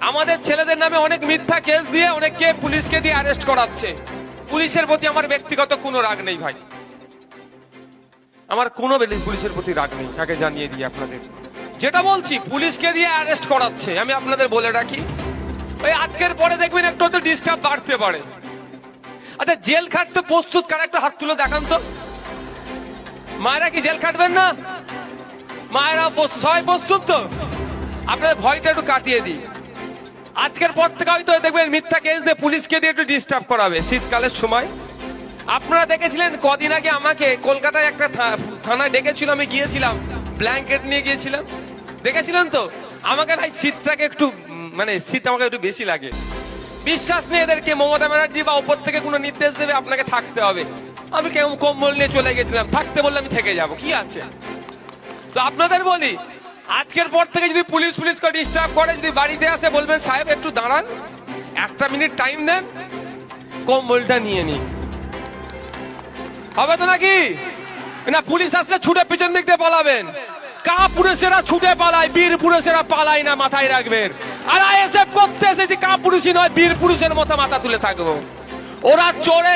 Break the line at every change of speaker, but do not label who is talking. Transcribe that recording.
আমাদের ছেলেদের নামে অনেক মিথ্যা কেস দিয়ে অনেককে পুলিশকে দিয়ে অ্যারেস্ট করাচ্ছে। পুলিশের প্রতি আমার ব্যক্তিগত কোনো রাগ নেই ভাই, আমার কোনো পুলিশের প্রতি রাগ নেই, আগে জানিয়ে দিই আপনাদের। যেটা বলছি, পুলিশকে দিয়ে অ্যারেস্ট করাচ্ছে, আমি আপনাদের বলে রাখি, ওই আজকের পরে দেখবেন একটু তো ডিস্টার্ব বাড়তে পারে। আচ্ছা, জেল খাটতে প্রস্তুত কারা, একটা হাত তুলে দেখান তো। মায়েরা কি জেল খাটবেন না? মায়েরা সবাই প্রস্তুত তো? আপনাদের ভয়টা একটু কাটিয়ে দিই। আজকের পর থেকে হয়তো দেখবেন মিথ্যা কেস দিয়ে পুলিশকে দিয়ে একটু ডিস্টার্ব করাবে শীতকালের সময়। আপনারা দেখেছিলেন কদিন আগে আমাকে কলকাতায় একটা থানায় ডেকেছিল, আমি গিয়েছিলাম, ব্ল্যাঙ্কেট নিয়ে গিয়েছিলাম, দেখেছিলেন তো? আমাকে ভাই শীতটাকে একটু শীত আমাকে একটু বেশি লাগে। বিশ্বাস নেই এদেরকে, মমতা ব্যানার্জি বা উপর থেকে কোনো নির্দেশ দেবে আপনাকে থাকতে হবে, আমি কেমন কম্বল নিয়ে চলে গেছিলাম, থাকতে বললে আমি থেকে যাব, কি আছে। তো আপনাদের বলি, আজকের পর থেকে যদি পুলিশকে ডিস্টার্ব করে, যদি বাড়িতে আসে, বলবেন সাহেব একটু দাঁড়ান, একটা মিনিট টাইম দেন, কম্বলটা নিয়ে নি, হবে তো নাকি? না পুলিশ আসলে ছুটে পিছন দিক দিয়ে পালাবেন। কা পুরুষেরা ছুটে পালায়, বীর পুরুষেরা পালায় না, মাথায় রাখবেন। আর আইএসএফ করতে এসেছে কা পুরুষই নয়, বীর পুরুষের মতো মাথা তুলে থাকবো। ওরা চোরে